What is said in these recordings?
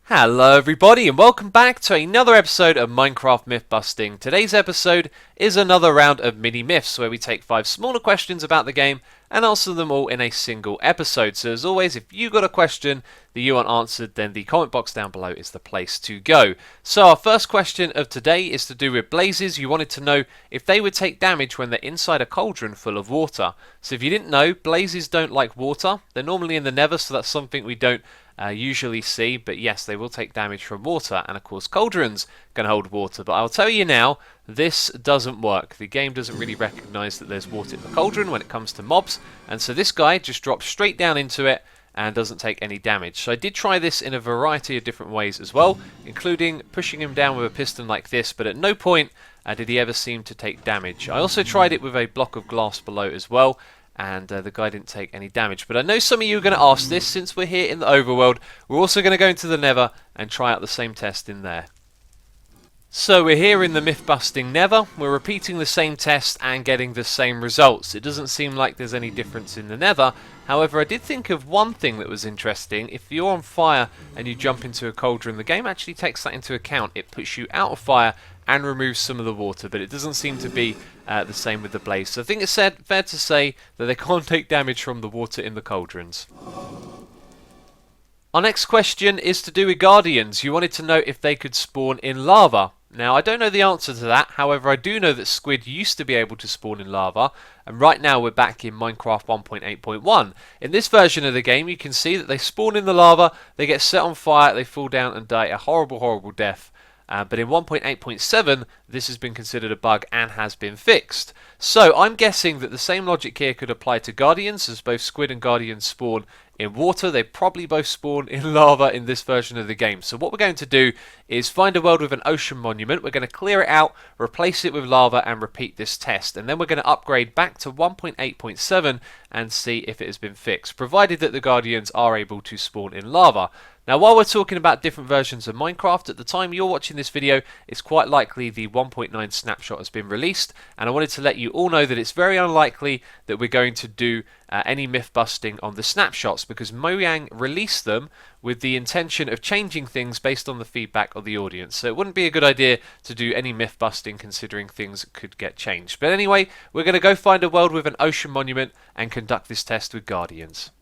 Hello everybody and welcome back to another episode of Minecraft Myth Busting. Today's episode is another round of mini myths where we take 5 smaller questions about the game and answer them all in a single episode. So as always, if you got a question that you want answered, then the comment box down below is the place to go. So our first question of today is to do with blazes. You wanted to know if they would take damage when they're inside a cauldron full of water. So if you didn't know, blazes don't like water. They're normally in the nether, so that's something we don't usually see, but yes, they will take damage from water, and of course cauldrons can hold water, but I'll tell you now, this doesn't work. The game doesn't really recognise that there's water in the cauldron when it comes to mobs, and so this guy just drops straight down into it and doesn't take any damage. So I did try this in a variety of different ways as well, including pushing him down with a piston like this, but at no point did he ever seem to take damage. I also tried it with a block of glass below as well, and the guy didn't take any damage. But I know some of you are going to ask this. Since we're here in the overworld, we're also going to go into the nether and try out the same test in there. So we're here in the myth-busting nether. We're repeating the same test and getting the same results. It doesn't seem like there's any difference in the nether. However, I did think of one thing that was interesting. If you're on fire and you jump into a cauldron, the game actually takes that into account. It puts you out of fire and removes some of the water, but it doesn't seem to be the same with the blaze. So I think it's fair to say that they can't take damage from the water in the cauldrons. Our next question is to do with guardians. You wanted to know if they could spawn in lava. Now, I don't know the answer to that. However, I do know that squid used to be able to spawn in lava, and right now we're back in Minecraft 1.8.1. In this version of the game, you can see that they spawn in the lava, they get set on fire, they fall down and die a horrible, horrible death. But in 1.8.7, this has been considered a bug and has been fixed. So I'm guessing that the same logic here could apply to guardians, as both squid and guardians spawn in water. They probably both spawn in lava in this version of the game. So what we're going to do is find a world with an ocean monument. We're going to clear it out, replace it with lava, and repeat this test. And then we're going to upgrade back to 1.8.7 and see if it has been fixed, provided that the guardians are able to spawn in lava. Now, while we're talking about different versions of Minecraft, at the time you're watching this video, it's quite likely the 1.9 snapshot has been released, and I wanted to let you all know that it's very unlikely that we're going to do any myth busting on the snapshots, because Mojang released them with the intention of changing things based on the feedback of the audience. So it wouldn't be a good idea to do any myth busting considering things could get changed. But anyway, we're going to go find a world with an ocean monument and conduct this test with guardians.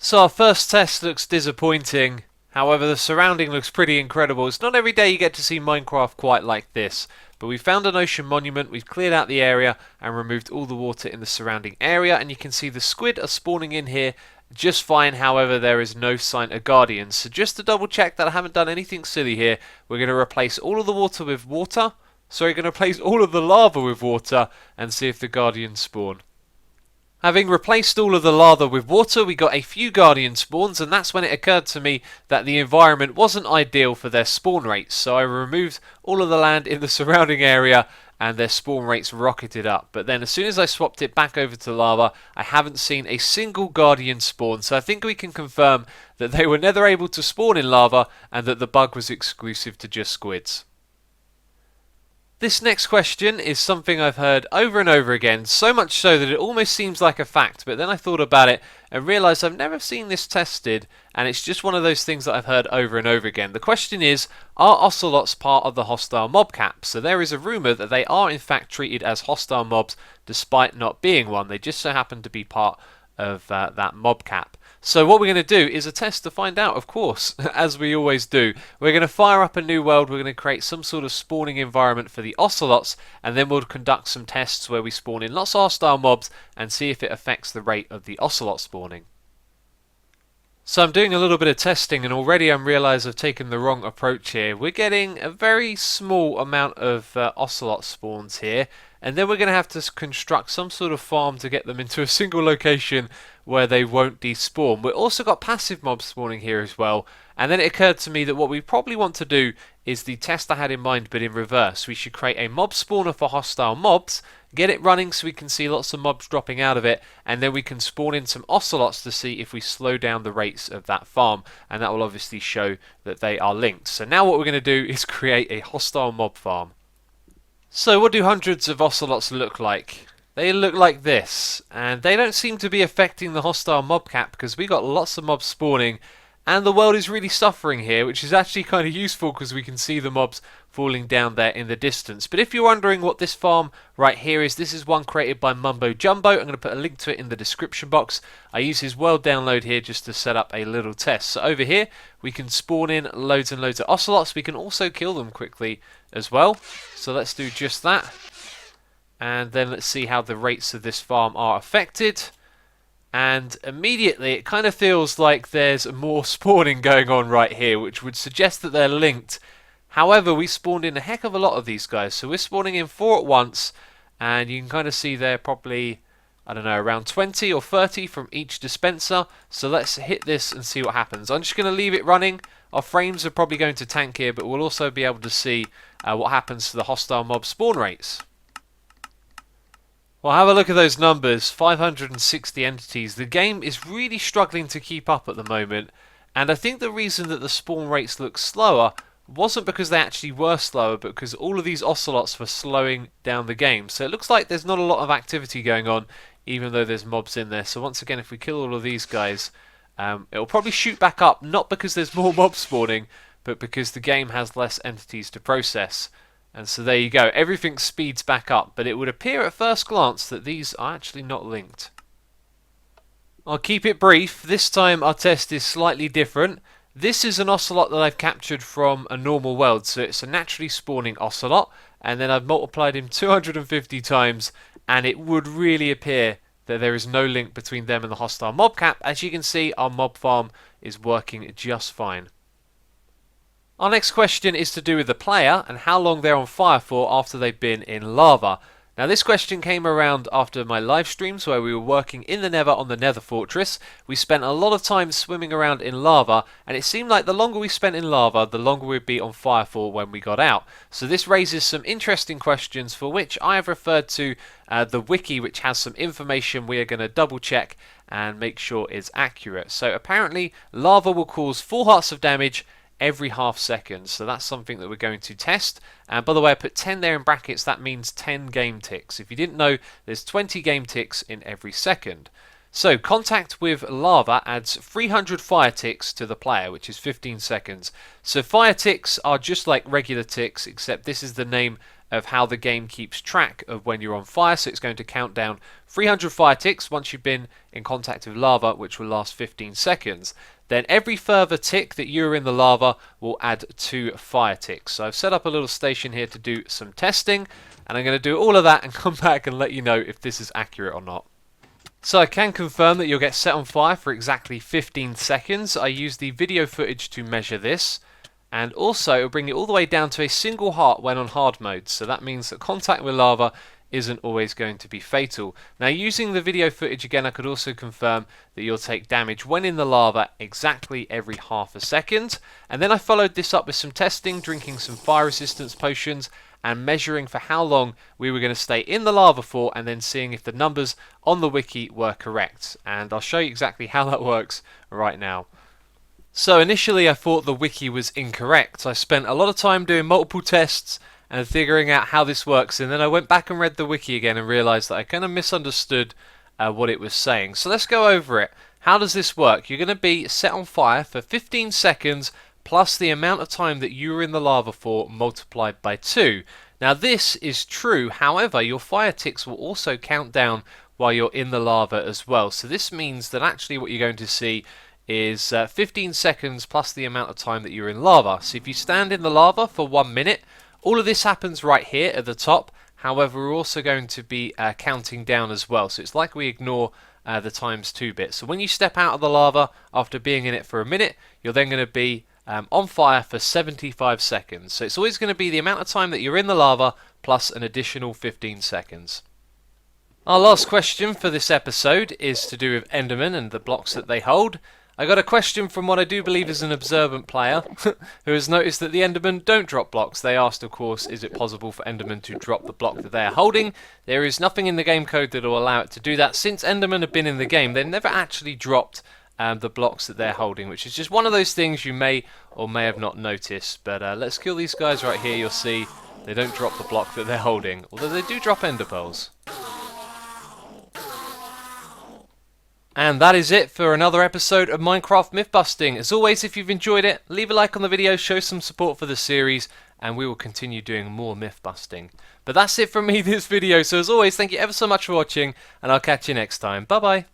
So our first test looks disappointing, however the surrounding looks pretty incredible. It's not every day you get to see Minecraft quite like this, but we found an ocean monument, we've cleared out the area and removed all the water in the surrounding area, and you can see the squid are spawning in here just fine. However, there is no sign of guardians. So just to double check that I haven't done anything silly here, we're going to replace all of the water with water. So we're going to replace all of the lava with water and see if the guardians spawn. Having replaced all of the lava with water, we got a few guardian spawns, and that's when it occurred to me that the environment wasn't ideal for their spawn rates. So I removed all of the land in the surrounding area and their spawn rates rocketed up. But then as soon as I swapped it back over to lava, I haven't seen a single guardian spawn. So I think we can confirm that they were never able to spawn in lava and that the bug was exclusive to just squids. This next question is something I've heard over and over again, so much so that it almost seems like a fact, but then I thought about it and realised I've never seen this tested, and it's just one of those things that I've heard over and over again. The question is, are ocelots part of the hostile mob cap? So there is a rumour that they are in fact treated as hostile mobs despite not being one. They just so happen to be part of that mob cap. So what we're going to do is a test to find out, of course, as we always do. We're going to fire up a new world, we're going to create some sort of spawning environment for the ocelots, and then we'll conduct some tests where we spawn in lots of hostile mobs and see if it affects the rate of the ocelot spawning. So I'm doing a little bit of testing, and already I'm realising I've taken the wrong approach here. We're getting a very small amount of ocelot spawns here, and then we're going to have to construct some sort of farm to get them into a single location where they won't despawn. We've also got passive mobs spawning here as well, and then it occurred to me that what we probably want to do is the test I had in mind, but in reverse. We should create a mob spawner for hostile mobs, get it running so we can see lots of mobs dropping out of it, and then we can spawn in some ocelots to see if we slow down the rates of that farm, and that will obviously show that they are linked. So now what we're going to do is create a hostile mob farm. So what do hundreds of ocelots look like? They look like this, and they don't seem to be affecting the hostile mob cap because we got lots of mobs spawning And the world is really suffering here, which is actually kind of useful because we can see the mobs falling down there in the distance. But if you're wondering what this farm right here is, this is one created by Mumbo Jumbo. I'm going to put a link to it in the description box. I use his world download here just to set up a little test. So over here, we can spawn in loads and loads of Ocelots. We can also kill them quickly as well. So let's do just that. And then let's see how the rates of this farm are affected. And immediately it kind of feels like there's more spawning going on right here, which would suggest that they're linked. However, we spawned in a heck of a lot of these guys, so we're spawning in 4 at once, and you can kind of see they're probably, I don't know, around 20 or 30 from each dispenser. So let's hit this and see what happens. I'm just going to leave it running. Our frames are probably going to tank here, but we'll also be able to see what happens to the hostile mob spawn rates. Well, have a look at those numbers, 560 entities. The game is really struggling to keep up at the moment, and I think the reason that the spawn rates look slower wasn't because they actually were slower, but because all of these Ocelots were slowing down the game. So it looks like there's not a lot of activity going on, even though there's mobs in there. So once again, if we kill all of these guys, it'll probably shoot back up, not because there's more mobs spawning, but because the game has less entities to process. And so there you go, everything speeds back up, but it would appear at first glance that these are actually not linked. I'll keep it brief. This time our test is slightly different. This is an Ocelot that I've captured from a normal world, so it's a naturally spawning Ocelot, and then I've multiplied him 250 times, and it would really appear that there is no link between them and the hostile mob cap. As you can see, our mob farm is working just fine. Our next question is to do with the player and how long they're on fire for after they've been in lava. Now this question came around after my live streams where we were working in the Nether on the Nether Fortress. We spent a lot of time swimming around in lava, and it seemed like the longer we spent in lava, the longer we'd be on fire for when we got out. So this raises some interesting questions for which I have referred to the wiki, which has some information we are going to double check and make sure is accurate. So apparently lava will cause 4 hearts of damage every half second, so that's something that we're going to test. And by the way, I put 10 there in brackets. That means 10 game ticks. If you didn't know, there's 20 game ticks in every second. So contact with lava adds 300 fire ticks to the player, which is 15 seconds. So fire ticks are just like regular ticks, except this is the name of how the game keeps track of when you're on fire. So it's going to count down 300 fire ticks once you've been in contact with lava, which will last 15 seconds. Then every further tick that you're in the lava will add 2 fire ticks. So I've set up a little station here to do some testing, and I'm going to do all of that and come back and let you know if this is accurate or not. So I can confirm that you'll get set on fire for exactly 15 seconds. I used the video footage to measure this, and also it'll bring it all the way down to a single heart when on hard mode. So that means that contact with lava isn't always going to be fatal. Now using the video footage again, I could also confirm that you'll take damage when in the lava exactly every half a second. And then I followed this up with some testing, drinking some fire resistance potions and measuring for how long we were going to stay in the lava for, and then seeing if the numbers on the wiki were correct. And I'll show you exactly how that works right now. So initially I thought the wiki was incorrect. I spent a lot of time doing multiple tests and figuring out how this works, and then I went back and read the wiki again and realised that I kind of misunderstood what it was saying. So let's go over it. How does this work? You're going to be set on fire for 15 seconds plus the amount of time that you were in the lava for multiplied by 2. Now this is true, however your fire ticks will also count down while you're in the lava as well. So this means that actually what you're going to see is 15 seconds plus the amount of time that you're in lava. So if you stand in the lava for 1 minute, all of this happens right here at the top. However, we're also going to be counting down as well. So it's like we ignore the times 2 bit. So when you step out of the lava after being in it for a minute, you're then going to be on fire for 75 seconds. So it's always going to be the amount of time that you're in the lava plus an additional 15 seconds. Our last question for this episode is to do with endermen and the blocks that they hold. I got a question from what I do believe is an observant player who has noticed that the endermen don't drop blocks. They asked, of course, is it possible for endermen to drop the block that they are holding? There is nothing in the game code that will allow it to do that. Since endermen have been in the game, they've never actually dropped the blocks that they're holding, which is just one of those things you may or may have not noticed. But let's kill these guys right here. You'll see they don't drop the block that they're holding, although they do drop ender pearls. And that is it for another episode of Minecraft Mythbusting. As always, if you've enjoyed it, leave a like on the video, show some support for the series, and we will continue doing more mythbusting. But that's it from me this video, so as always, thank you ever so much for watching, and I'll catch you next time. Bye bye.